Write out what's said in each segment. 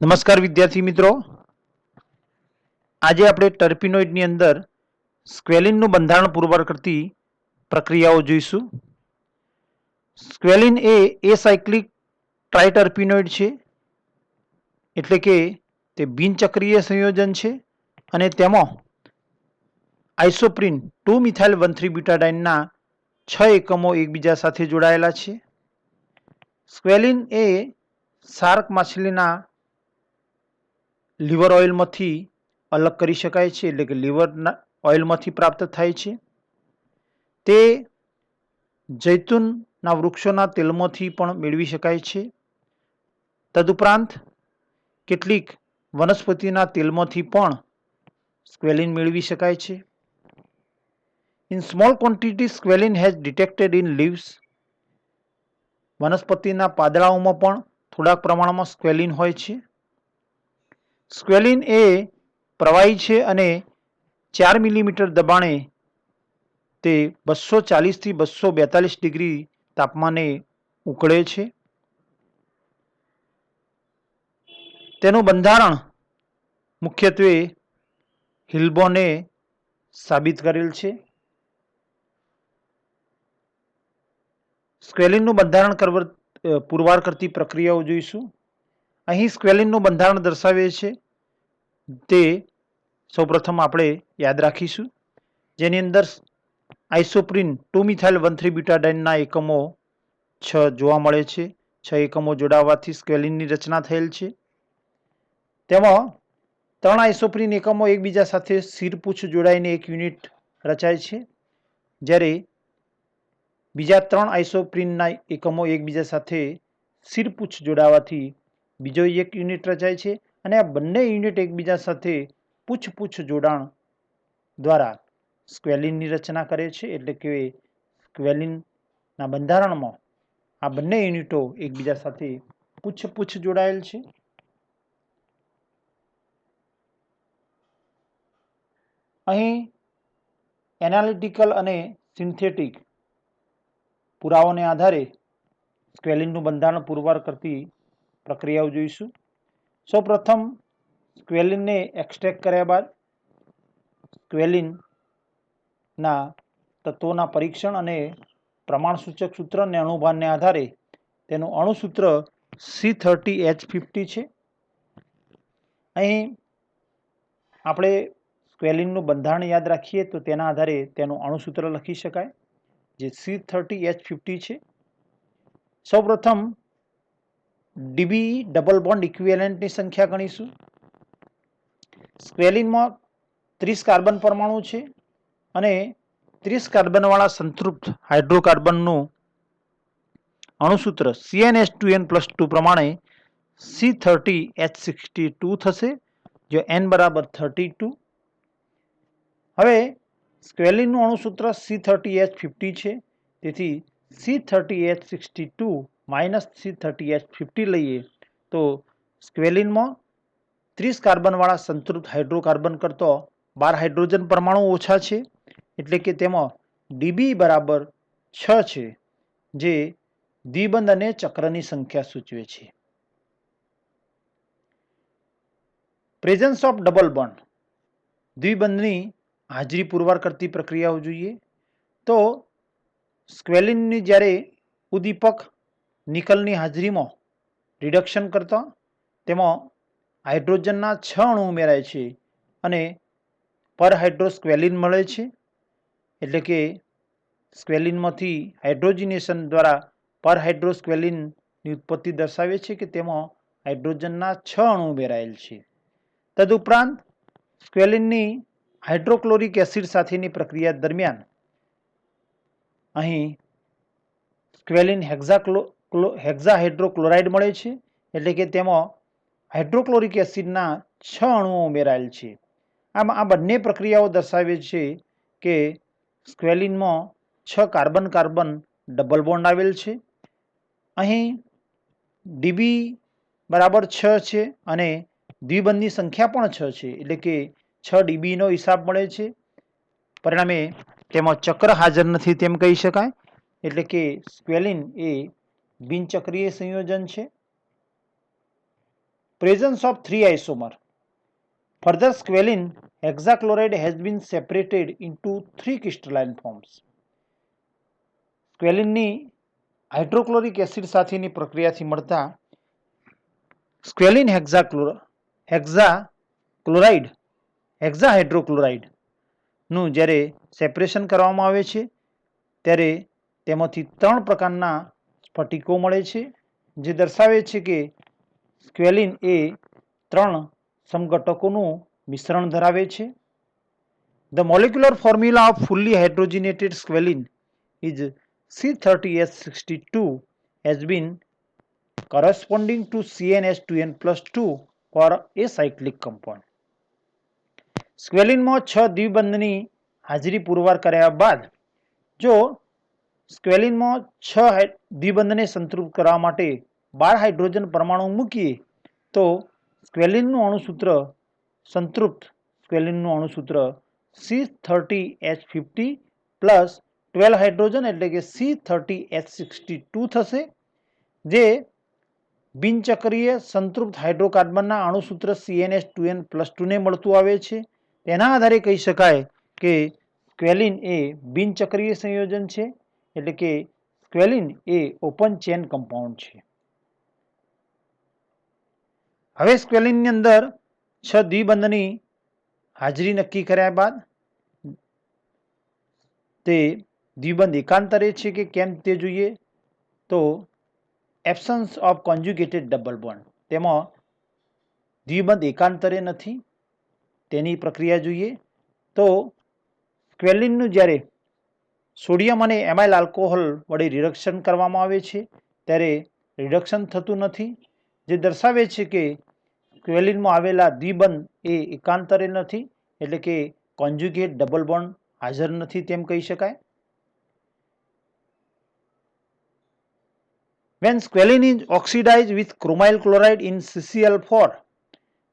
નમસ્કાર વિદ્યાર્થી મિત્રો, આજે આપણે ટર્પીનોઇડની અંદર સ્ક્વેલિનનું બંધારણ પુરવાર કરતી પ્રક્રિયાઓ જોઈશું. સ્ક્વેલિન એ એસાયક્લિક ટ્રાયટર્પીનોઇડ છે, એટલે કે તે બિનચક્રીય સંયોજન છે અને તેમાં આઇસોપ્રીન 2-મિથાઇલ 1,3-બ્યુટાડાઇનના 6 એકમો એકબીજા સાથે જોડાયેલા છે. સ્ક્વેલિન એ શાર્ક માછલીના લીવર ઓઇલમાંથી અલગ કરી શકાય છે, એટલે કે લીવરના ઓઇલમાંથી પ્રાપ્ત થાય છે. તે જૈતુનના વૃક્ષોના તેલમાંથી પણ મેળવી શકાય છે. તદુપરાંત કેટલીક વનસ્પતિના તેલમાંથી પણ સ્ક્વેલિન મેળવી શકાય છે. In small quantity squalene has detected in leaves. વનસ્પતિના પાંદડાઓમાં પણ થોડાક પ્રમાણમાં સ્ક્વેલિન હોય છે. સ્ક્વેલિન એ પ્રવાહી છે અને 4 મિલીમીટર દબાણે તે 240 થી 242 ડિગ્રી તાપમાને ઉકળે છે. તેનું બંધારણ મુખ્યત્વે હિલ્બોને સાબિત કરેલ છે. સ્ક્વેલિનનું બંધારણ પુરવાર કરતી પ્રક્રિયાઓ જોઈશું. અહીં સ્ક્વેલિનનું બંધારણ દર્શાવે છે તે સૌપ્રથમ આપણે યાદ રાખીશું, જેની અંદર આઇસોપ્રીન 2-મિથાઇલ 1,3-બ્યુટાડાઇનના એકમો 6 જોવા મળે છે. 6 એકમો જોડાવાથી સ્ક્વેલિનની રચના થયેલ છે. તેમાં 3 આઇસોપ્રીન એકમો એકબીજા સાથે શિરપૂછ જોડાઈને એક યુનિટ રચાય છે, જ્યારે બીજા 3 આઇસોપ્રીનના એકમો એકબીજા સાથે શિરપૂછ જોડાવાથી બીજો એક યુનિટ રચાય છે અને આ બંને યુનિટ એકબીજા સાથે પૂછ જોડાણ દ્વારા સ્ક્વેલિનની રચના કરે છે. એટલે કે સ્ક્વેલિનના બંધારણમાં આ બંને યુનિટો એકબીજા સાથે પૂછ જોડાયેલ છે. અહીં એનાલિટિકલ અને સિન્થેટિક પુરાવાને આધારે સ્ક્વેલિનનું બંધારણ પુરવાર કરતી પ્રક્રિયાઓ જોઈશું. સૌપ્રથમ સ્ક્વેલિનને એક્સટ્રેક્ટ કર્યા બાદ સ્ક્વેલિનના તત્વોના પરીક્ષણ અને પ્રમાણસૂચક સૂત્ર અને અણુભારને આધારે તેનું અણુસૂત્ર C30H50 છે. અહીં આપણે સ્ક્વેલિનનું બંધારણ યાદ રાખીએ તો તેના આધારે તેનું અણુસૂત્ર લખી શકાય, જે C30H50 છે. સૌપ્રથમ ડીબી ડબલ બોન્ડ ઇક્વિવેલન્ટની સંખ્યા ગણીશું. સ્ક્વેલિનમાં 30 કાર્બન પરમાણુ છે અને 30 કાર્બનવાળા સંતૃપ્ત હાઇડ્રોકાર્બનનું અણુસૂત્ર CnH2n+2 પ્રમાણે C30H62 થશે, જો n બરાબર 32. હવે સ્ક્વેલિનનું અણુસૂત્ર C30H50 છે, તેથી C30H62 માઇનસ C30H50 લઈએ તો સ્ક્વેલિનમાં 30 કાર્બનવાળા સંતૃપ્ત હાઇડ્રોકાર્બન કરતો 12 હાઇડ્રોજન પરમાણુ ઓછા છે, એટલે કે તેમાં ડીબી બરાબર 6 છે, જે દ્વિબંધ અને ચક્રની સંખ્યા સૂચવે છે. પ્રેઝન્સ ઓફ ડબલ બોન્ડ, દ્વિબંધની હાજરી પુરવાર કરતી પ્રક્રિયાઓ જોઈએ તો સ્ક્વેલિનની જ્યારે ઉદ્દીપક નિકલની હાજરીમાં રિડક્શન કરતા તેમાં હાઇડ્રોજનના 6 અણુ ઉમેરાય છે અને પરહાઇડ્રોસ્ક્વેલિન મળે છે. એટલે કે સ્ક્વેલિનમાંથી હાઇડ્રોજનેશન દ્વારા પરહાઇડ્રોસ્ક્વેલિનની ઉત્પત્તિ દર્શાવે છે કે તેમાં હાઇડ્રોજનના 6 અણુ ઉમેરાયેલ છે. તદુપરાંત સ્ક્વેલિનની હાઇડ્રોક્લોરિક એસિડ સાથેની પ્રક્રિયા દરમિયાન અહીં સ્ક્વેલિન હેક્ઝાહાઇડ્રોક્લોરાઇડ મળે છે, એટલે કે તેમાં હાઇડ્રોક્લોરિક એસિડના 6 અણુઓ ઉમેરાયેલ છે. આમ આ બંને પ્રક્રિયાઓ દર્શાવે છે કે સ્ક્વેલિનમાં 6 કાર્બન કાર્બન ડબલ બોન્ડ આવેલ છે. અહીં ડીબી બરાબર 6 છે અને દ્વિબંધની સંખ્યા પણ 6 છે, એટલે કે 6 ડીબીનો હિસાબ મળે છે. પરિણામે તેમાં ચક્ર હાજર નથી તેમ કહી શકાય. એટલે કે સ્ક્વેલિન એ બિનચક્રીય સંયોજન છે. Presence of 3 isomer. Further squalene hexachloride has been separated into 3 crystalline forms. સ્ક્વેલિનની હાઇડ્રોક્લોરિક એસિડ સાથેની પ્રક્રિયાથી મળતા સ્ક્વેલિન હેક્સાહાઇડ્રોક્લોરાઇડનું જ્યારે સેપરેશન કરવામાં આવે છે ત્યારે તેમાંથી 3 પ્રકારના સ્ફટિકો મળે છે, જે દર્શાવે છે કે સ્ક્વેલિન એ 3 સમઘટકોનું મિશ્રણ ધરાવે છે. The molecular formula of fully hydrogenated squalene is C30H62 has been corresponding to CnH2n+2 for a cyclic compound. સ્ક્વેલિનમાં 6 દ્વિબંધની હાજરી પુરવાર કર્યા બાદ જો સ્ક્વેલિનમાં 6 દ્વિબંધને સંતૃપ્ત કરવા માટે 12 હાઇડ્રોજન પરમાણુ મૂકીએ તો સ્ક્વેલિનનું અણુસૂત્ર સંતૃપ્ત સ્ક્વેલિનનું અણુસૂત્ર C30H50 પ્લસ 12 હાઇડ્રોજન એટલે કે C30H62 થશે, જે બિનચક્રીય સંતૃપ્ત હાઇડ્રોકાર્બનના અણુસૂત્ર CnH2n+2 ને મળતું આવે છે. તેના આધારે કહી શકાય કે સ્ક્વેલિન એ બિનચક્રીય સંયોજન છે, એટલે કે સ્ક્વેલિન એ ઓપન ચેન કમ્પાઉન્ડ છે. હવે સ્ક્વેલિનની અંદર 6 દ્વિબંધની હાજરી નક્કી કર્યા બાદ તે દ્વિબંધ એકાંતરે છે કે કેમ તે જોઈએ તો absence of conjugated double bond, તેમાં દ્વિબંધ એકાંતરે નથી તેની પ્રક્રિયા જોઈએ તો સ્ક્વેલિનનું જ્યારે સોડિયમ અને એમાઇલ આલ્કોહોલ વડે રિડક્શન કરવામાં આવે છે ત્યારે રિડક્શન થતું નથી, જે દર્શાવે છે કે સ્ક્વેલિનમાં આવેલા દ્વિબંધ એ એકાંતરે નથી, એટલે કે કોન્જ્યુગેટ ડબલ બોન્ડ હાજર નથી તેમ કહી શકાય. When squalene is oxidized with chromyl chloride in CCl4,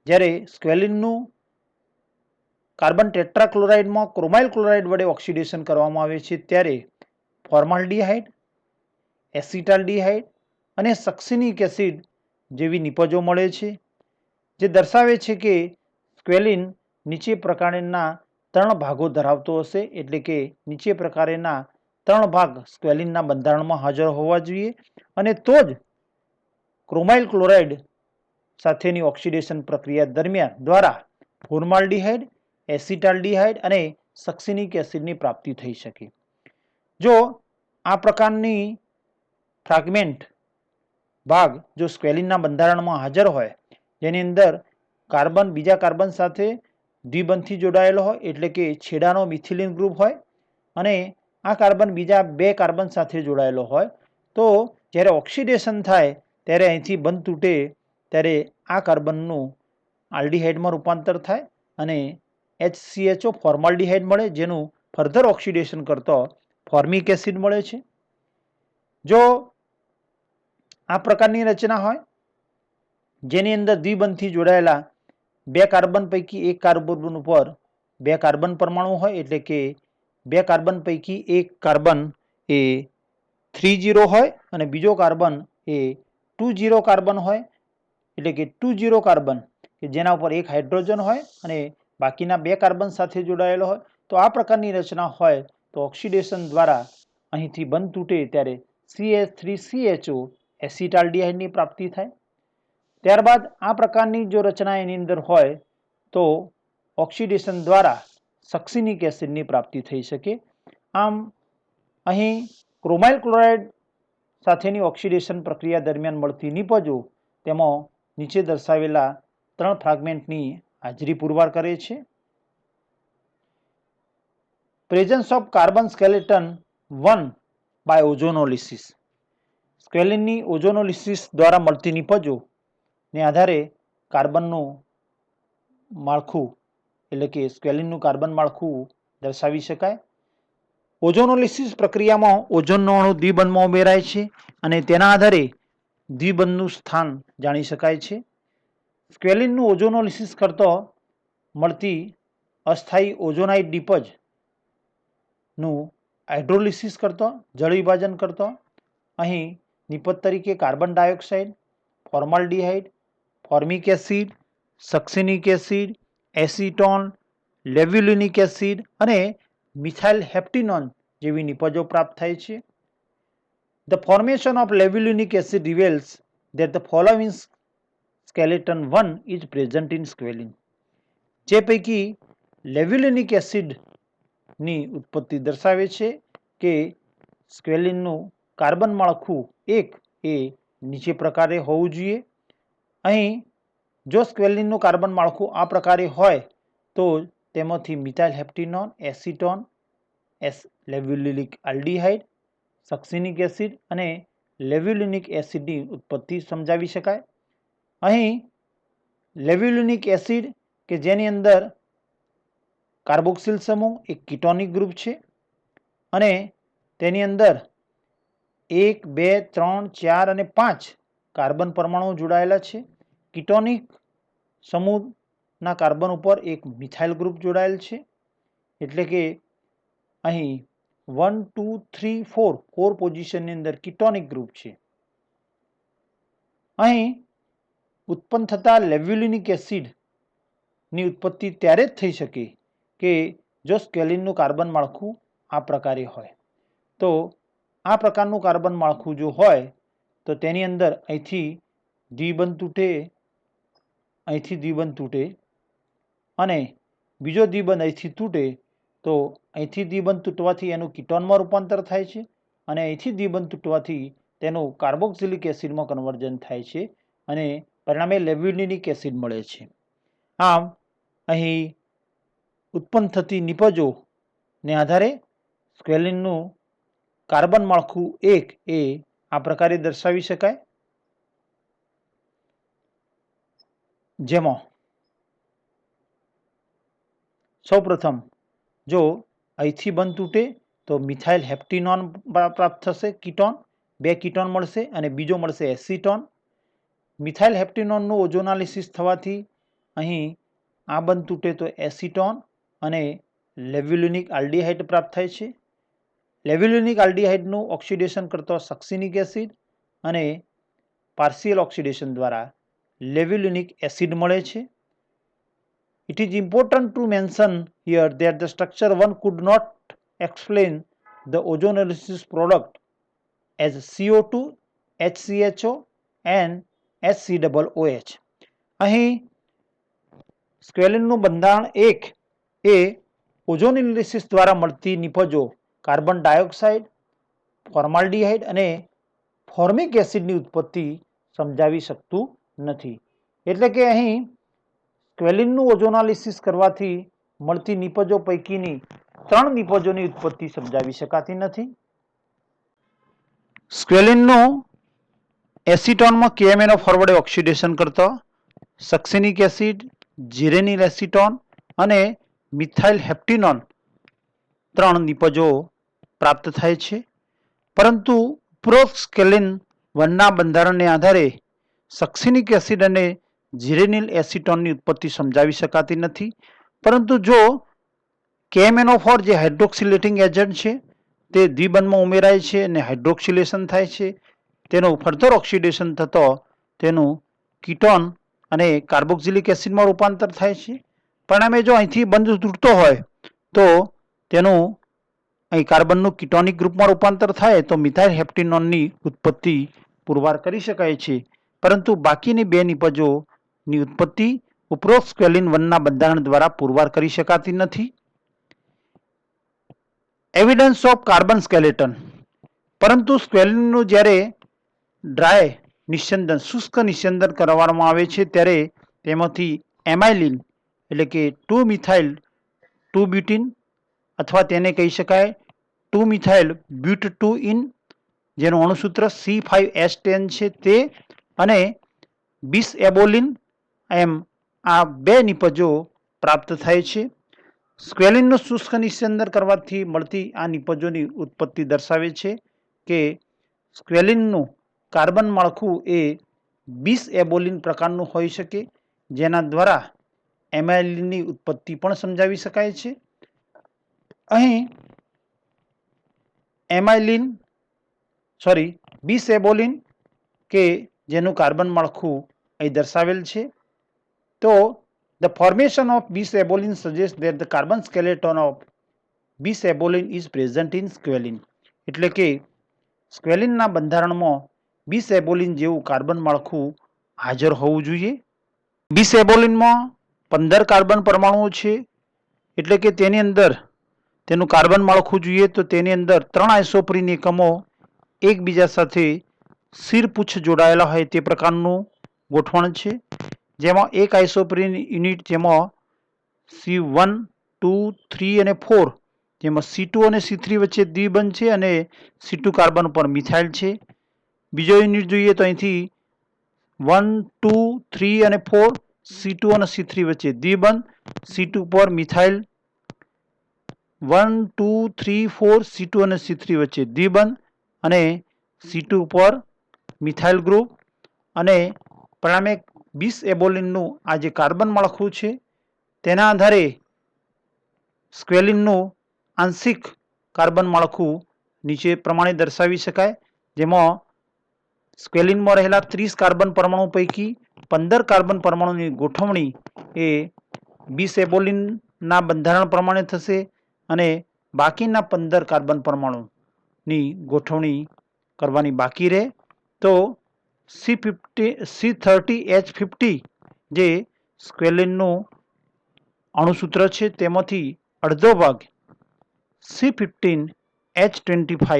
જ્યારે સ્ક્વેલિનનું કાર્બન ટેટ્રાક્લોરાઇડમાં ક્રોમાઇલ ક્લોરાઇડ વડે ઓક્સિડેશન કરવામાં આવે છે ત્યારે ફોર્માલ્ડિહાઇડ, એસિટાલ્ડિહાઇડ અને સક્સિનિક એસિડ જેવી નિપજો મળે છે, જે દર્શાવે છે કે સ્ક્વેલિન નીચે પ્રકારના 3 ભાગો ધરાવતો હશે, એટલે કે નીચે પ્રકારના 3 ભાગ સ્ક્વેલિનના બંધારણમાં હાજર હોવા જોઈએ અને તો જ ક્રોમાઇલ ક્લોરાઇડ સાથેની ઓક્સિડેશન પ્રક્રિયા દરમિયાન દ્વારા ફોર્માલ્ડિહાઇડ, એસિટાલ્ડિહાઇડ અને સક્સિનિક એસિડની પ્રાપ્તિ થઈ શકે. જો આ પ્રકારની ફ્રેગમેન્ટ ભાગ જો સ્ક્વેલિનના બંધારણમાં હાજર હોય, જેની અંદર કાર્બન બીજા કાર્બન સાથે દ્વિબંધથી જોડાયેલો હોય, એટલે કે છેડાનો મિથિલિન ગ્રુપ હોય અને આ કાર્બન બીજા 2 કાર્બન સાથે જોડાયેલો હોય, તો જ્યારે ઓક્સિડેશન થાય ત્યારે અહીંથી બંધ તૂટે ત્યારે આ કાર્બનનું આલ્ડિહાઇડમાં રૂપાંતર થાય અને HCHO ફોર્માલ્ડિહાઇડ મળે, જેનું ફર્ધર ઓક્સિડેશન કરતો ફોર્મિક એસિડ મળે છે. જો આ પ્રકારની રચના હોય જેની અંદર દ્વિબંધથી જોડાયેલા 2 કાર્બન પૈકી 1 કાર્બન ઉપર 2 કાર્બન પરમાણુ હોય, એટલે કે 2 કાર્બન પૈકી 1 કાર્બન એ 3 હોય અને બીજો કાર્બન એ 2 કાર્બન હોય, એટલે કે 2 કાર્બન કે જેના ઉપર 1 હાઇડ્રોજન હોય અને બાકીના 2 કાર્બન સાથે જોડાયેલો હોય, તો આ પ્રકારની રચના હોય તો ઓક્સિડેશન દ્વારા અહીંથી બંધ તૂટે ત્યારે CH3CHO એસિટાલ્ડિહાઇડની પ્રાપ્તિ થાય. ત્યારબાદ આ પ્રકારની જો રચના એની અંદર હોય તો ઓક્સિડેશન દ્વારા સક્સિનિક એસિડની પ્રાપ્તિ થઈ શકે. આમ અહીં ક્રોમાઇલ ક્લોરાઇડ સાથેની ઓક્સિડેશન પ્રક્રિયા દરમિયાન મળતી નિપજો તેમાં નીચે દર્શાવેલા 3 ફ્રેગમેન્ટની હાજરી પુરવાર કરે છે. Presence of carbon skeleton 1 by ozonolysis. સ્ક્વેલિનની ઓઝોનોલિસિસ દ્વારા મળતી નિપજો ને આધારે કાર્બનનું માળખું, એટલે કે સ્ક્વેલિનનું કાર્બન માળખું દર્શાવી શકાય. ઓઝોનોલિસિસ પ્રક્રિયામાં ઓઝોનનો અણુ દ્વિબંધમાં ઉમેરાય છે અને તેના આધારે દ્વિબંધનું સ્થાન જાણી શકાય છે. સ્ક્વેલિનનું ઓઝોનોલિસિસ કરતો મળતી અસ્થાયી ઓઝોનાઇડ નિપજનું હાઇડ્રોલિસિસ કરતો, જળ વિભાજન કરતો. અહીં નિપજ તરીકે carbon dioxide, formaldehyde, formic acid, succinic acid, acetone, levulinic acid અને મિથાઇલ હેપ્ટિનોન જેવી નિપજો પ્રાપ્ત થાય છે. The formation of levulinic acid reveals that the following skeleton 1 is present in squalene. જે પૈકી લેવ્યુલિનિક એસિડની ઉત્પત્તિ દર્શાવે છે કે સ્ક્વેલિનનું કાર્બન માળખું 1 એ નીચે પ્રકારે હોવું જોઈએ. અહીં જો સ્ક્વેલિનનું કાર્બન માળખું આ પ્રકારે હોય તો તેમાંથી મિથાઇલ હેપ્ટિનોન, એસિટોન, લેવ્યુલિનિક આલ્ડિહાઇડ, સક્સિનિક એસિડ અને લેવ્યુલિનિક એસિડની ઉત્પત્તિ સમજાવી શકાય. અહીં લેવ્યુલિનિક એસિડ કે જેની અંદર કાર્બોક્સિલ સમૂહ એક કીટોનિક ગ્રુપ છે અને તેની અંદર 1, 2, 3, 4 અને 5 કાર્બન પરમાણુઓ જોડાયેલા છે. કીટોનિક સમૂહના કાર્બન ઉપર એક મિથાઇલ ગ્રુપ જોડાયેલ છે. એટલે કે અહીં 1, 2, 3, 4 કોર પોઝિશનની અંદર કીટોનિક ગ્રુપ છે. અહીં ઉત્પન્ન થતા લેવ્યુલિનિક એસિડની ઉત્પત્તિ ત્યારે જ થઈ શકે કે જો સ્ક્વેલિનનું કાર્બન માળખું આ પ્રકારે હોય. તો આ પ્રકારનું કાર્બન માળખું જો હોય તો તેની અંદર અહીંથી દ્વિબંધ તૂટે, અહીંથી દ્વિબંધ તૂટે અને બીજો દ્વિબંધ અહીંથી તૂટે તો અહીંથી દ્વિબંધ તૂટવાથી એનું કીટોનમાં રૂપાંતર થાય છે અને અહીંથી દ્વિબંધ તૂટવાથી તેનું કાર્બોક્સિલિક એસિડમાં કન્વર્ઝન થાય છે અને પરિણામે લેવ્યુલિનિક એસિડ મળે છે. આમ અહીં ઉત્પન્ન થતી નિપજોને આધારે સ્ક્વેલિનનું કાર્બન માળખું 1 એ આ પ્રકારે દર્શાવી શકાય. જેમાં સૌપ્રથમ જો અહીંથી બંધ તૂટે તો મિથાઇલ હેપ્ટિનોન પ્રાપ્ત થશે, કીટોન, 2 કીટોન મળશે અને બીજો મળશે એસિટોન. મિથાઇલ હેપ્ટિનોનનું ઓઝોનાલિસિસ થવાથી અહીં આ બંધ તૂટે તો એસિટોન અને લેવ્યુલિનિક આલ્ડિહાઇડ પ્રાપ્ત થાય છે. લેવ્યુલિનિક આલ્ડિહાઇડનું ઓક્સિડેશન કરતો સક્સિનિક એસિડ અને પાર્શિયલ ઓક્સિડેશન દ્વારા લેવ્યુલિનિક એસિડ મળે છે. It is important to mention here that the structure 1 could not explain the ozonolysis product as CO2, HCHO and HCOOH. અહીં સ્ક્વેલિનનું બંધારણ 1 એ ઓઝોનોલિસિસ દ્વારા મળતી નિપજો કાર્બન ડાયોક્સાઇડ, ફોર્માલ્ડિહાઇડ અને ફોર્મિક એસિડની ઉત્પત્તિ સમજાવી શકતું નથી. એટલે કે અહીં સ્ક્વેલિનનું ઓઝોનાલિસિસ કરવાથી મળતી નિપજો પૈકીની 3 નિપજોની ઉત્પત્તિ સમજાવી શકાતી નથી. સ્ક્વેલિનનું એસિટોનમાં KMNO ફોરવર્ડે ઓક્સિડેશન કરતો સક્સિનિક એસિડ, જીરેનિલ એસિટોન અને મિથાઇલ હેપ્ટિનોન 3 નિપજો પ્રાપ્ત થાય છે. પરંતુ ઉપરોક્ત સ્ક્વેલિન 1ના બંધારણને આધારે સક્સિનિક એસિડ અને જીરેનિલ એસિટોનની ઉત્પત્તિ સમજાવી શકાતી નથી. પરંતુ જો KMNO4 જે હાઇડ્રોક્સિલેટિંગ એજન્ટ છે તે દ્વિબંધમાં ઉમેરાય છે અને હાઇડ્રોક્સિલેશન થાય છે, તેનું ફર્ધર ઓક્સિડેશન થતો તેનું કીટોન અને કાર્બોક્સિલિક એસિડમાં રૂપાંતર થાય છે. પરિણામે જો અહીંથી બંધ તૂટતો હોય તો તેનું અહીં કાર્બનનું કીટોનિક ગ્રુપમાં રૂપાંતર થાય તો મિથાઇલ હેપ્ટિનોનની ઉત્પત્તિ પુરવાર કરી શકાય છે. પરંતુ બાકીની 2 નિપજોની ઉત્પત્તિ ઉપરોક્ત સ્ક્વેલિન 1ના બંધારણ દ્વારા પુરવાર કરી શકાતી નથી. Evidence of carbon skeleton. પરંતુ સ્ક્વેલિનનું જ્યારે ડ્રાય નિસ્યંદન, શુષ્ક નિસ્યંદન કરવામાં આવે છે ત્યારે તેમાંથી એમાઇલિન એટલે કે 2 મિથાઇલ 2 બ્યુટીન અથવા તેને કહી શકાય 2 મિથાઇલ બ્યુટ 2 ઇન જેનું અણુસૂત્ર C5H10 છે તે અને બિસ એબોલિન એમ આ 2 નિપજો પ્રાપ્ત થાય છે. સ્ક્વેલિનનું શુષ્ક નિસ્યંદન કરવાથી મળતી આ નિપજોની ઉત્પત્તિ દર્શાવે છે કે સ્ક્વેલિનનું કાર્બન માળખું એ બિસ એબોલિન પ્રકારનું હોઈ શકે જેના દ્વારા એમાઇલિનની ઉત્પત્તિ પણ સમજાવી શકાય છે. અહીં એમાઇલિન બિસએબોલિન કે જેનું કાર્બન માળખું અહીં દર્શાવેલ છે. તો the formation of bisabolene suggest that the carbon skeleton of bisabolene is present in squalene. એટલે કે સ્ક્વેલિનના બંધારણમાં બિસએબોલિન જેવું કાર્બન માળખું હાજર હોવું જોઈએ. બિસએબોલિનમાં 15 કાર્બન પરમાણુઓ છે. એટલે કે તેની અંદર તેનું કાર્બન માળખું જોઈએ તો તેની અંદર 3 આઇસોપ્રીન એકમો એકબીજા સાથે શિરપુચ્છ જોડાયેલા હોય તે પ્રકારનું ગોઠવણ છે. જેમાં એક આઇસોપ્રીન યુનિટ જેમાં C1, 2, 3 અને 4 જેમાં C2 અને C3 વચ્ચે દ્વિબંધ છે અને C2 કાર્બન ઉપર મિથાઇલ છે. બીજો યુનિટ જોઈએ તો અહીંથી 1, 2, 3 અને 4 C2 અને C3 વચ્ચે દ્વિબંધ, C2 પર મિથાઇલ, 1, 2, 3, 4 C2 અને C3 વચ્ચે દ્વિબંધ અને C2 પર મિથાઇલ ગ્રુપ. અને પરિણામે બિસએબોલિનનું આ જે કાર્બન માળખું છે તેના આધારે સ્ક્વેલિનનું આંશિક કાર્બન માળખું નીચે પ્રમાણે દર્શાવી શકાય. જેમાં સ્ક્વેલિનમાં રહેલા 30 કાર્બન પરમાણુ પૈકી 15 કાર્બન પરમાણુની ગોઠવણી એ બિસએબોલિનના બંધારણ પ્રમાણે થશે અને બાકીના 15 કાર્બન પરમાણુની ગોઠવણી કરવાની બાકી રહે. તો C30H50 જે સ્ક્વેલિનનું અણુસૂત્ર છે તેમાંથી અડધો ભાગ C15H25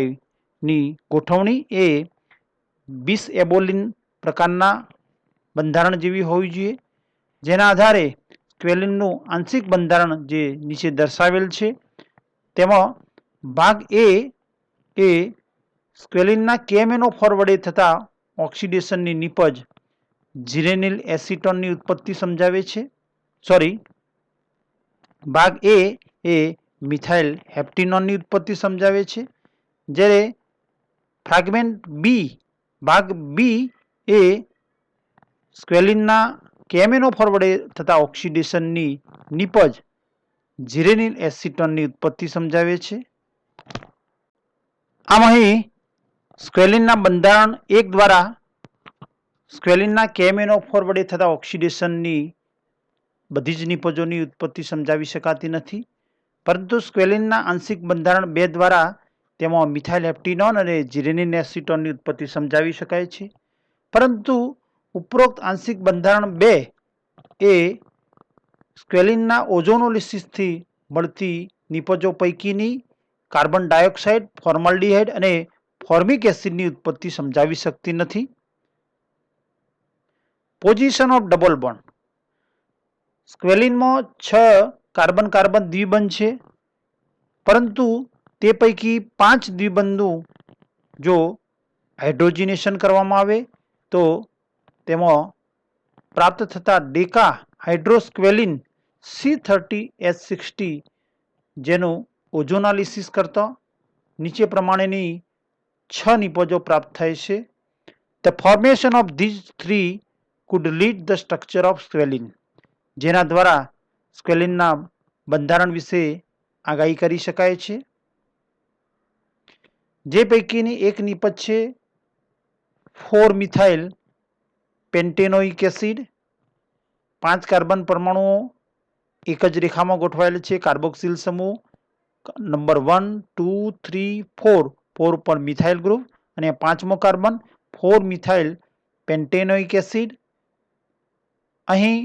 ની ગોઠવણી એ બિસએબોલિન પ્રકારના બંધારણ જેવી હોવી જોઈએ. જેના આધારે સ્ક્વેલિનનું આંશિક બંધારણ જે નીચે દર્શાવેલ છે તેમાં ભાગ એ સ્ક્વેલિનના KMnO4 વડે થતા ઓક્સિડેશનની નિપજ જીરેનિલ એસિટોનની ઉત્પત્તિ સમજાવે છે. ભાગ એ મિથાઇલ હેપ્ટિનોનની ઉત્પત્તિ સમજાવે છે. જ્યારે ભાગ બી એ સ્ક્વેલિનના KMnO4 વડે થતા ઓક્સિડેશનની નિપજ જીરેનિલ એસિટોનની ઉત્પત્તિ સમજાવે છે. આમ અહીં સ્ક્વેલિનના બંધારણ 1 દ્વારા સ્ક્વેલિનના KMnO4 વડે થતા ઓક્સિડેશનની બધી જ નિપજોની ઉત્પત્તિ સમજાવી શકાતી નથી. પરંતુ સ્ક્વેલિનના આંશિક બંધારણ 2 દ્વારા તેમાં મિથાઇલ હેપ્ટિનોન અને જીરેનિલ એસિટોનની ઉત્પત્તિ સમજાવી શકાય છે. પરંતુ ઉપરોક્ત આંશિક બંધારણ 2 એ સ્ક્વેલિનના ઓઝોનોલિસિસથી મળતી નિપજો પૈકીની કાર્બન ડાયોક્સાઇડ, ફોર્માલ્ડિહાઇડ અને ફોર્મિક એસિડની ઉત્પત્તિ સમજાવી શકતી નથી. Position of double bond. સ્ક્વેલિનમાં 6 કાર્બન કાર્બન દ્વિબંધ છે. પરંતુ તે પૈકી 5 દ્વિબંધનું જો હાઇડ્રોજનેશન કરવામાં આવે તો તેમાં પ્રાપ્ત થતા ડેકા હાઇડ્રોસ્ક્વેલિન C30H60 જેનું ઓઝોનાલિસિસ કરતા નીચે પ્રમાણેની 6 નિપજો પ્રાપ્ત થાય છે. The formation of these 3 could lead the structure of squalene. જેના દ્વારા સ્ક્વેલિનના બંધારણ વિશે આગાહી કરી શકાય છે. જે પૈકીની એક નિપજ છે 4 મિથાઇલ પેન્ટેનોઇક એસિડ. 5 કાર્બન પરમાણુઓ એક જ રેખામાં ગોઠવાયેલ છે. કાર્બોક્સિલ સમૂહ નંબર 1, 2, 3, 4 ઉપર મિથાઇલ ગ્રુપ અને 5મો કાર્બન 4 મિથાઇલ પેન્ટેનોઇક એસિડ. અહીં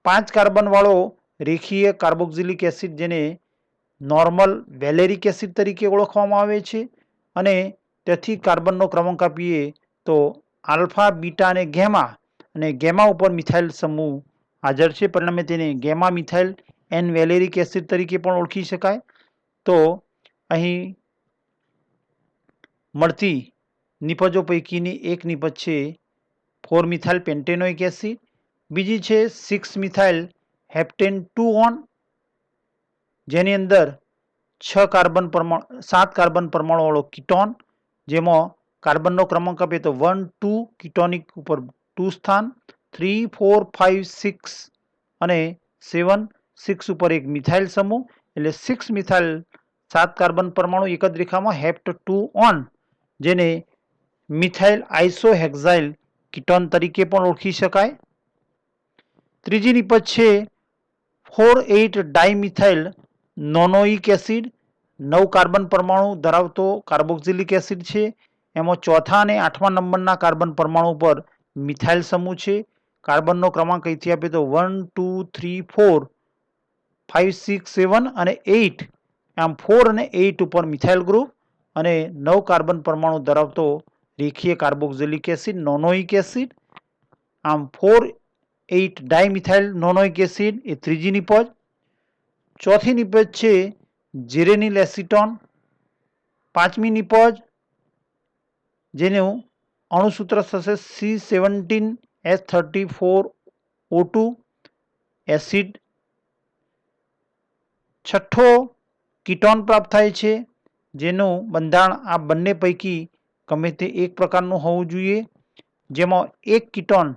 5 કાર્બન વાળો રેખીય કાર્બોક્સિલિક એસિડ જેને નોર્મલ વેલેરિક એસિડ તરીકે ઓળખવામાં આવે છે અને તેથી કાર્બનનો ક્રમાંક આપીએ તો આલ્ફા, બીટા અને ગેમા ઉપર મિથાઇલ સમૂહ હાજર છે. પરિણામે તેને gamma methyl N valeric acid તરીકે પણ ઓળખી શકાય. તો અહીં મળતી નિપજો પૈકીની એક નિપજ છે 4 મિથાઇલ પેન્ટેનોઇક એસિડ. બીજી છે 6 મિથાઇલ હેપ્ટેન 2 જેની અંદર 7 કાર્બન પરમાણુ વાળો કીટોન જેમાં કાર્બનનો ક્રમાંક આપીએ તો 1, 2 કીટોનિક ઉપર 2 સ્થાન, 3, 4, 5, 6 અને 7, 6 ઉપર એક મિથાઇલ સમૂહ એટલે 6 મિથાઇલ 7 કાર્બન પરમાણુ એક જ રેખામાં હેપ્ટ 2 ઓન, જેને મિથાઇલ આઇસોહેક્સાઇલ કીટોન તરીકે પણ ઓળખી શકાય. ત્રીજી નિપજ છે 4,8 ડાયમિથાઇલ નોનોઇક એસિડ, 9 કાર્બન પરમાણુ ધરાવતો કાર્બોક્સિલિક એસિડ છે. એમાં ચોથા અને 8મા નંબરના કાર્બન પરમાણુ પર મિથાઇલ સમૂહ છે. કાર્બનનો ક્રમાંક અહીંથી આપીએ તો 1 2 3 4 5 6 7 અને 8, આમ 4 અને 8 ઉપર મિથાઇલ ગ્રુપ અને 9 કાર્બન પરમાણુ ધરાવતો રેખીય કાર્બોક્સિલિક એસિડ નોનોઇક એસિડ, આમ 4,8 ડાયમિથાઇલ નોનોઇક એસિડ એ ત્રીજી નિપજ. ચોથી નિપજ છે જીરેનિલ એસિટોન, પાંચમી નિપજ જેનું અણુસૂત્ર થશે C17H34O2 એસિડ. છઠ્ઠો કીટોન પ્રાપ્ત થાય છે, જેનું બંધારણ આ બંને પૈકી ગમે તે એક પ્રકારનું હોવું જોઈએ, જેમાં એક કીટોન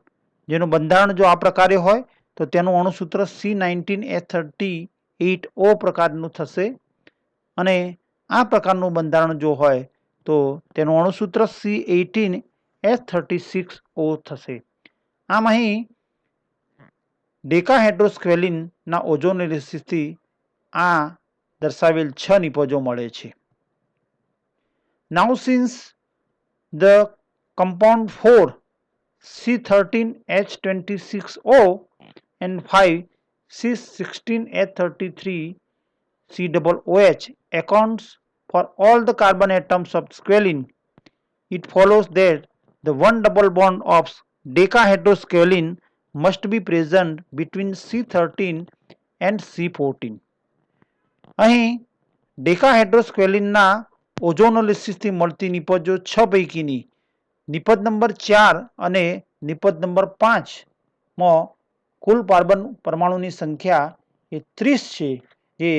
જેનું બંધારણ જો આ પ્રકારે હોય તો તેનું અણુસૂત્ર C19H38O પ્રકારનું થશે, અને આ પ્રકારનું બંધારણ જો હોય તો તેનું અણુસૂત્ર C18H36O થશે. આમ અહીં ડેકાહેડ્રોસ્ક્વેલિનના ઓઝોનોલિસિસથી આ દર્શાવેલ 6 નિપજો મળે છે. Now since the compound 4 C13H26O and 5 C16H33 COOH accounts for all the carbon atoms of squalene, it follows that the one double bond of decahydrosqualene must be present between C13 and C14. અહીં ડેકાહેડ્રોસ્ક્વેલિનના ઓઝોનોલિસિસથી મળતી નિપજો 6 પૈકીની નિપજ number 4 અને નિપજ number 5માં કુલ carbon પરમાણુની સંખ્યા એ 30 છે, જે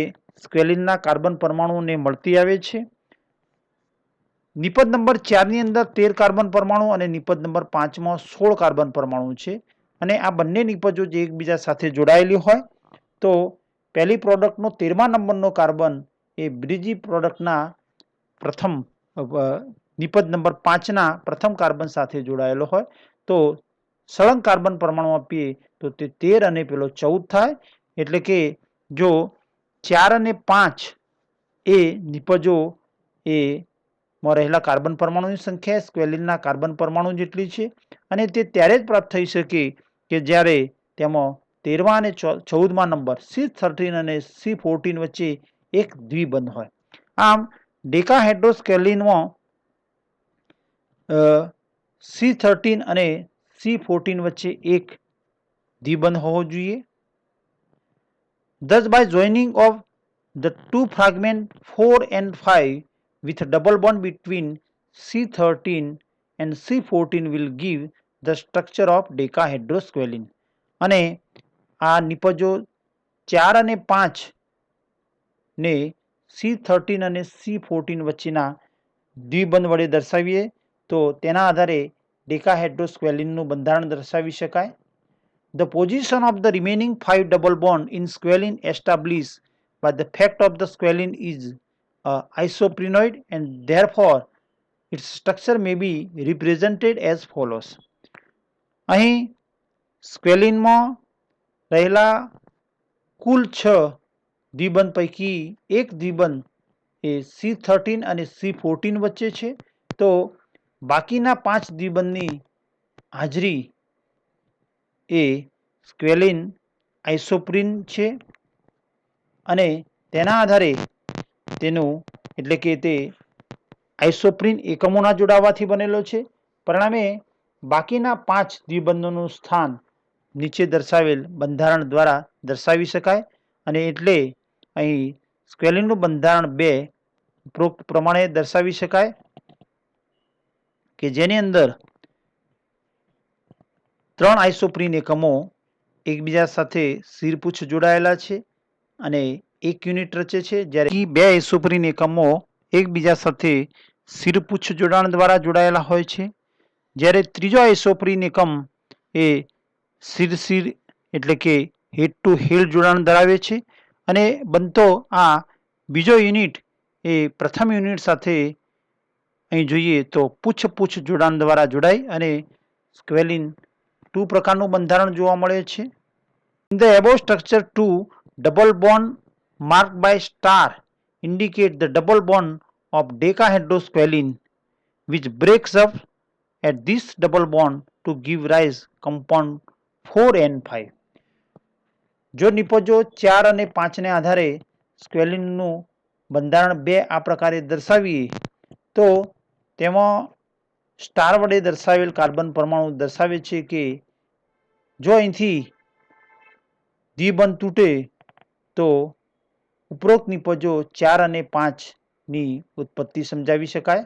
સ્ક્વેલિનના carbon પરમાણુને મળતી આવે છે. નિપજ નંબર 4ની અંદર 13 કાર્બન પરમાણુ અને નિપજ નંબર 5માં 16 કાર્બન પરમાણુ છે, અને આ બંને નિપજો જે એકબીજા સાથે જોડાયેલી હોય તો પહેલી પ્રોડક્ટનો 13મા નંબરનો કાર્બન એ બીજી પ્રોડક્ટના પ્રથમ નિપજ નંબર 5ના પ્રથમ કાર્બન સાથે જોડાયેલો હોય તો સળંગ કાર્બન પરમાણુ આપીએ તો તે 13 અને પેલો 14 થાય. એટલે કે જો 4 અને 5 એ નિપજો એમાં રહેલા કાર્બન પરમાણુની સંખ્યા સ્ક્વેલિનના કાર્બન પરમાણુ જેટલી છે, અને તે ત્યારે જ પ્રાપ્ત થઈ શકે કે જ્યારે તેમાં 13મા અને 14મા નંબર C13 અને C14 વચ્ચે એક દ્વિબંધ હોય. આમ ડેકાહેડ્રોસ્કેલિનમાં C13 અને C14 વચ્ચે એક દ્વિબંધ હોવો જોઈએ. Thus by joining of the two fragments 4 and 5 with a double bond between C13 and C14 will give the structure of decahydrosqualene. અને આ નિપજો 4 અને 5 ને C13 અને C14 વચ્ચેના દ્વિબંધ વડે દર્શાવીએ તો તેના આધારે ડેકાહેડ્રોસ્ક્વેલિનનું બંધારણ દર્શાવી શકાય. The position of the remaining 5 double bond in squalene established by the fact of the squalene is isoprenoid, and therefore its structure may be represented as follows. અહીં સ્ક્વેલિનમાં રહેલા કુલ 6 દ્વિબંધ પૈકી એક દ્વિબંધ એ C13 અને C14 વચ્ચે છે, તો બાકીના 5 દ્વિબંધની હાજરી એ સ્ક્વેલિન આઇસોપ્રીન છે, અને તેના આધારે તેનું એટલે કે તે આઇસોપ્રીન એકમોના જોડાવાથી બનેલો છે. પરિણામે બાકીના 5 દ્વિબંધોનું સ્થાન નીચે દર્શાવેલ બંધારણ દ્વારા દર્શાવી શકાય, અને એટલે અહીં સ્ક્વેલિનનું બંધારણ 2 ઉપરોક્ત પ્રમાણે દર્શાવી શકાય કે જેની અંદર 3 આઇસોપ્રીન એકમો એકબીજા સાથે શિરપુચ્છ જોડાયેલા છે અને એક યુનિટ રચે છે, જ્યારે 2 આઇસોપ્રીન એકમો એકબીજા સાથે શિરપુચ્છ જોડાણ દ્વારા જોડાયેલા હોય છે, જ્યારે ત્રીજો આઇસોપ્રીન એકમ એ શિર એટલે કે હેડ ટુ હેડ જોડાણ ધરાવે છે, અને બનતો આ બીજો યુનિટ એ પ્રથમ યુનિટ સાથે અહીં જોઈએ તો પૂછ જોડાણ દ્વારા જોડાય અને સ્ક્વેલિન 2 પ્રકારનું બંધારણ જોવા મળે છે. In the above structure 2, double bond marked by star indicate the double bond of decahydrosqualene which breaks up at this double bond to give rise compound 4 and 5. જો નિપજો 4 અને 5 ને આધારે સ્ક્વેલિનનું બંધારણ 2 આ પ્રકારે દર્શાવીએ તો તેમાં સ્ટાર વડે દર્શાવેલ કાર્બન પરમાણુ દર્શાવે છે કે જો અહીંથી દ્વિબંધ તૂટે તો ઉપરોક્ત નિપજો 4 અને 5 ની ઉત્પત્તિ સમજાવી શકાય.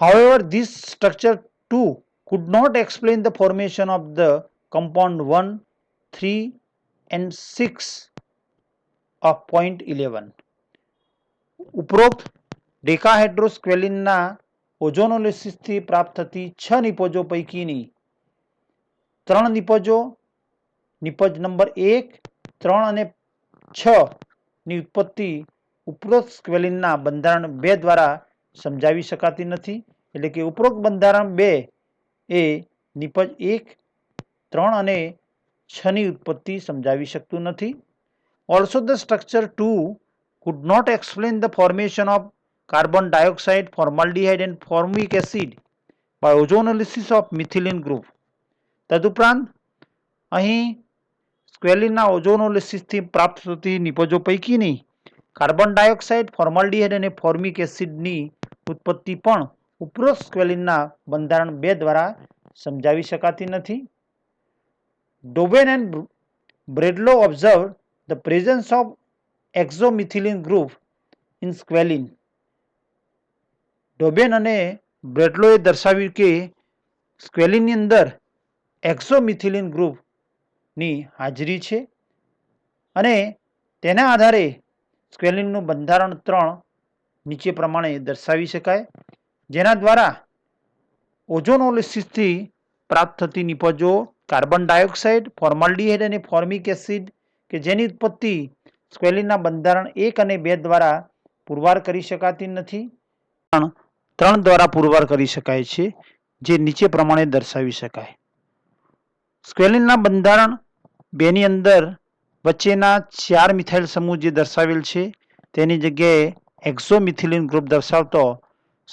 However, this structure 2 could not explain the formation of the compound 1, 3 and 6 of point 11. ઉપરોક્ત ડેકાહેડ્રોસ્ક્વેલિનના ઓઝોનોલિસિસથી પ્રાપ્ત થતી 6 નિપજો પૈકીની 3 નિપજો નિપજ નંબર 1, 3 અને 6 ની ઉત્પત્તિ ઉપરોક્ત સ્ક્વેલિનના બંધારણ 2 દ્વારા સમજાવી શકાતી નથી. એટલે કે ઉપરોક્ત બંધારણ 2 એ નિપજ 1, 3 અને 6 ની ઉત્પત્તિ સમજાવી શકતું નથી. Also the structure 2 could not explain the formation of carbon dioxide, formaldehyde and formic acid by ozonolysis of methylene group. તદુપરાંત અહીં સ્ક્વેલિનના ઓઝોનોલિસિસથી પ્રાપ્ત થતી નિપજો પૈકીની કાર્બન ડાયોક્સાઇડ, ફોર્માલ્ડિહાઇડ અને ફોર્મિક એસિડની ઉત્પત્તિ પણ ઉપરોક્ત સ્ક્વેલિનના બંધારણ 2 દ્વારા સમજાવી શકાતી નથી. Doben and Bredlow observed the presence of exomethylene group in squalene. ડોબેન અને બ્રેડલોએ દર્શાવ્યું કે સ્ક્વેલિનની અંદર એક્સોમિથિલિન ગ્રુપની હાજરી છે અને તેના આધારે સ્ક્વેલિનનું બંધારણ 3 નીચે પ્રમાણે દર્શાવી શકાય, જેના દ્વારા ઓઝોનોલિસિસથી પ્રાપ્ત થતી નિપજો કાર્બન ડાયોક્સાઇડ, ફોર્માલ્ડિહાઇડ અને ફોર્મિક એસિડ કે જેની ઉત્પત્તિ સ્ક્વેલિનના બંધારણ 1 અને 2 દ્વારા પુરવાર કરી શકાતી નથી, પણ 3 દ્વારા પુરવાર કરી શકાય છે, જે નીચે પ્રમાણે દર્શાવી શકાય. સ્ક્વેલિનના બંધારણ 2 ની અંદર વચ્ચેના 4 મિથાઇલ સમૂહ જે દર્શાવેલ છે તેની જગ્યાએ એક્સોમિથિલિન ગ્રુપ દર્શાવતો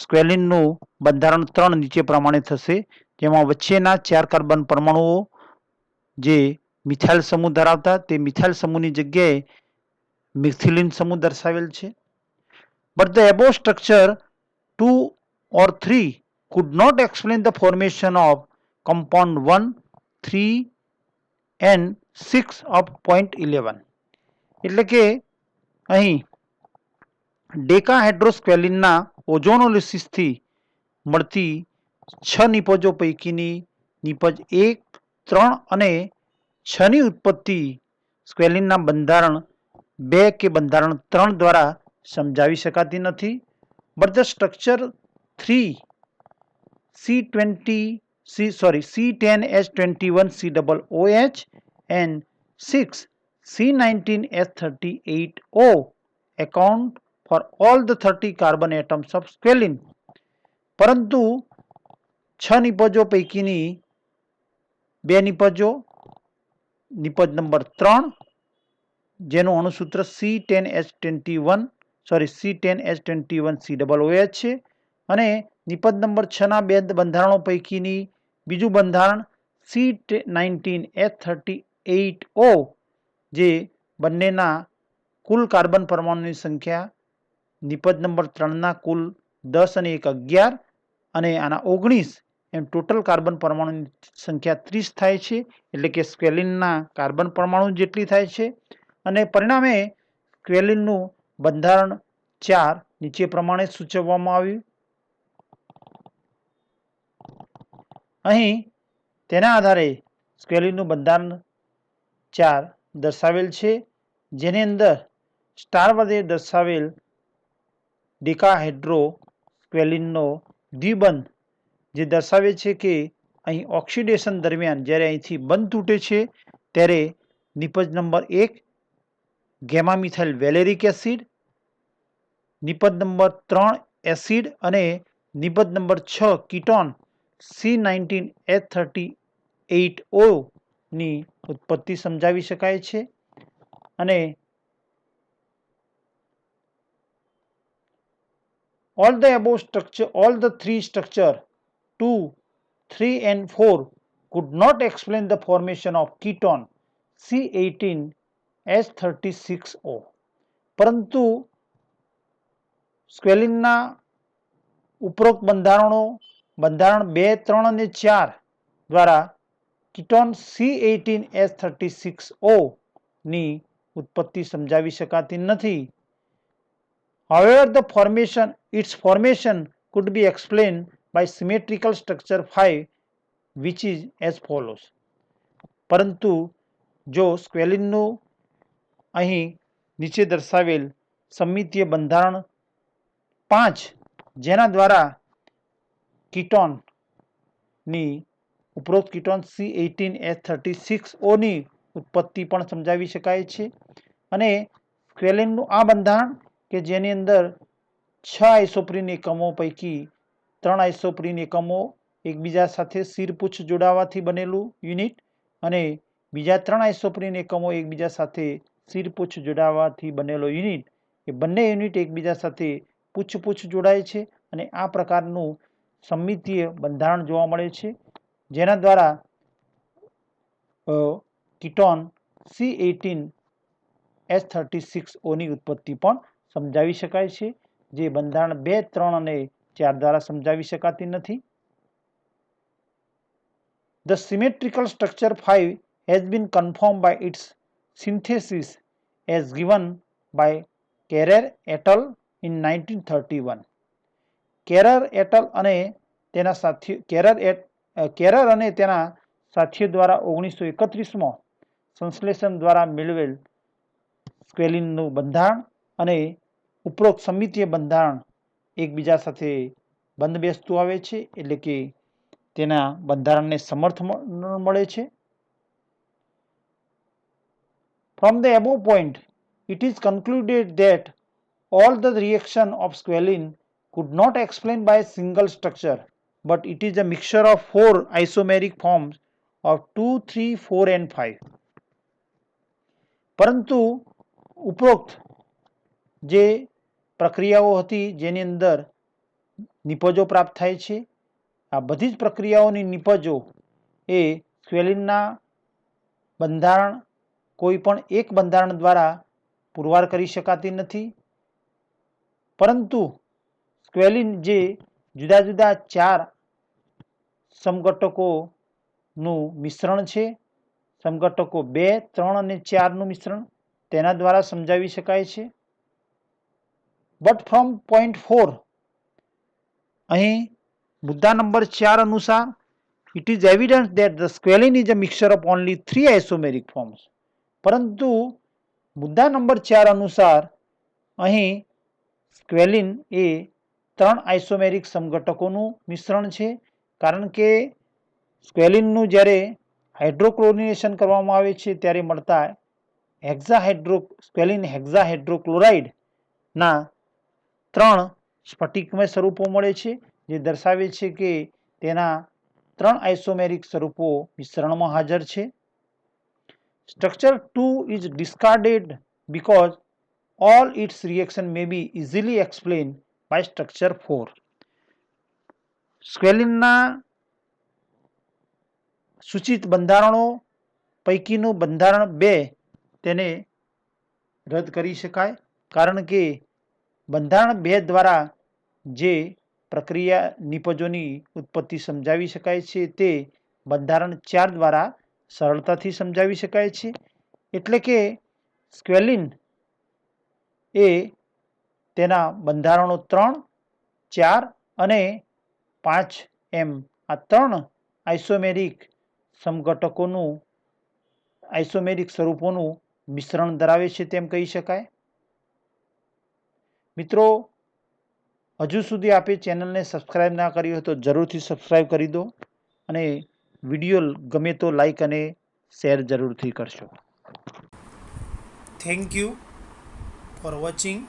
સ્ક્વેલિનનું બંધારણ 3 નીચે પ્રમાણે થશે, જેમાં વચ્ચેના 4 કાર્બન પરમાણુઓ જે મિથાઇલ સમૂહ ધરાવતા તે મિથાઇલ સમૂહની જગ્યાએ મિથિલિન સમૂહ દર્શાવેલ છે. But the above structure 2 or 3 could not explain the formation of compound 1, 3 and 6 of point 11. એટલે કે અહીં ડેકાહેડ્રોસ્ક્વેલિનના ઓઝોનોલિસિસથી મળતી 6 નિપજો પૈકીની નિપજ 1, 3 અને 6 ની ઉત્પત્તિ સ્ક્વેલિનના બંધારણ 2 કે બંધારણ 3 દ્વારા સમજાવી શકાતી નથી. But the structure 3 C10H21COOH and 6 C19H38O account for all the 30 carbon atoms of squalene. પરંતુ 6 નિપજો પૈકીની 2 નિપજો નિપજ નંબર 3 જેનું અણુસૂત્ર C10H21COOH છે અને નિપજ નંબર 6 ના 2 બંધારણો પૈકીની બીજું બંધારણ C19H38O જે બંનેના કુલ કાર્બન પરમાણુની સંખ્યા નિપજ નંબર 3 ના કુલ 10 અને 1 11 અને આના 19 એમ ટોટલ કાર્બન પરમાણુની સંખ્યા 30 થાય છે. એટલે કે સ્ક્વેલિનના કાર્બન પરમાણુ જેટલી થાય છે અને પરિણામે સ્ક્વેલિનનું બંધારણ 4 નીચે પ્રમાણે સૂચવવામાં આવ્યું. અહીં તેના આધારે સ્ક્વેલિનનું બંધારણ 4 દર્શાવેલ છે, જેની અંદર સ્ટાર વડે દર્શાવેલ ડેકાહેડ્રો સ્ક્વેલિનનો દ્વિબંધ જે દર્શાવે છે કે અહીં ઓક્સિડેશન દરમિયાન જ્યારે અહીંથી બંધ તૂટે છે ત્યારે નિપજ number 1 gamma methyl valeric acid, નિપજ નંબર 3 એસિડ અને નિપજ નંબર 6 કીટોન C19H38O ની ઉત્પત્તિ સમજાવી શકાય છે. અને all the three structure 2, 3 and 4 could not explain the formation of ketone C18H36O. પરંતુ સ્ક્વેલિનના ઉપરોક્ત બંધારણ 2, 3 અને 4 દ્વારા કીટોન C18H36O ની ઉત્પત્તિ સમજાવી શકાતી નથી. However, its formation could be explained by symmetrical structure 5, which is as follows. પરંતુ જો સ્ક્વેલિનનું અહીં નીચે દર્શાવેલ સમિતીય બંધારણ 5 જેના દ્વારા કીટોનની ઉપરોક્ત કીટોન C18H36O ની ઉત્પત્તિ પણ સમજાવી શકાય છે. અને સ્ક્વેલિનનું આ બંધારણ કે જેની અંદર 6 આઇસોપ્રીન એકમો પૈકી 3 આઇસોપ્રીન એકમો એકબીજા સાથે શિરપુચ્છ જોડાવાથી બનેલું યુનિટ અને બીજા 3 આઇસોપ્રીન એકમો એકબીજા સાથે શિરપુચ્છ જોડાવાથી બનેલો યુનિટ, એ બંને યુનિટ એકબીજા સાથે પૂછ જોડાય છે અને આ પ્રકારનું સમિતીય બંધારણ જોવા મળે છે જેના દ્વારા કીટોન C18H36O ની ઉત્પત્તિ પણ સમજાવી શકાય છે, જે બંધારણ 2, 3 અને 4 દ્વારા સમજાવી શકાતી નથી. The symmetrical structure 5 has been confirmed by its synthesis as given by Carrer et al. In 1931. Carrer et al. અને તેના સાથીઓ દ્વારા 1931માં સંશ્લેષણ દ્વારા મેળવેલ સ્ક્વેલિનનું બંધારણ અને ઉપરોક્ત સમિતીય બંધારણ એકબીજા સાથે બંધ બેસતું આવે છે, એટલે કે તેના બંધારણને સમર્થન મળે છે. From the above point, it is concluded that all the reaction of squalene could not explain by a single structure, but it is a mixture of 4 isomeric forms of 2, 3, 4 and 5. પરંતુ ઉપરોક્ત જે પ્રક્રિયાઓ હતી જેની અંદર નિપજો પ્રાપ્ત થાય છે, આ બધી જ પ્રક્રિયાઓની નિપજો એ સ્ક્વેલિનના બંધારણ કોઈ પણ એક બંધારણ દ્વારા પુરવાર કરી શકાતી નથી. પરંતુ સ્ક્વેલિન જે જુદા જુદા 4 સમઘટકોનું મિશ્રણ છે, સમઘટકો 2, 3 અને 4નું મિશ્રણ, તેના દ્વારા સમજાવી શકાય છે. બટ ફ્રોમ પોઈન્ટ 4, અહીં મુદ્દા નંબર 4 અનુસાર, it is evident that the squalene is a mixture of only 3 isomeric forms. પરંતુ મુદ્દા નંબર 4 અનુસાર અહીં સ્ક્વેલિન એ 3 આઇસોમેરિક સમઘટકોનું મિશ્રણ છે, કારણ કે સ્ક્વેલિનનું જ્યારે હાઇડ્રોક્લોરિનેશન કરવામાં આવે છે ત્યારે મળતા સ્ક્વેલિન હેક્સાહાઇડ્રોક્લોરાઇડના 3 સ્ફટિકમય સ્વરૂપો મળે છે, જે દર્શાવે છે કે તેના 3 આઇસોમેરિક સ્વરૂપો મિશ્રણમાં હાજર છે. Structure 2 is discarded because all its reaction may be easily explained by structure 4. સ્ક્વેલિનના સૂચિત બંધારણો પૈકીનું બંધારણ 2 તેને રદ કરી શકાય, કારણ કે બંધારણ 2 દ્વારા જે પ્રક્રિયા નિપજોની ઉત્પત્તિ સમજાવી શકાય છે તે બંધારણ 4 દ્વારા સરળતાથી સમજાવી શકાય છે. એટલે કે સ્ક્વેલિન એ તેના બંધારણો 3, 4 અને 5 એમ આ 3 આઇસોમેરિક સમઘટકોનું આઇસોમેરિક સ્વરૂપોનું મિશ્રણ ધરાવે છે તેમ કહી શકાય. મિત્રો, હજુ સુધી આપે ચેનલને સબસ્ક્રાઇબ ના કરી હોય તો જરૂરથી સબસ્ક્રાઇબ કરી દો અને વિડીયો ગમે તો લાઈક અને શેર જરૂરથી કરશો. Thank you for watching.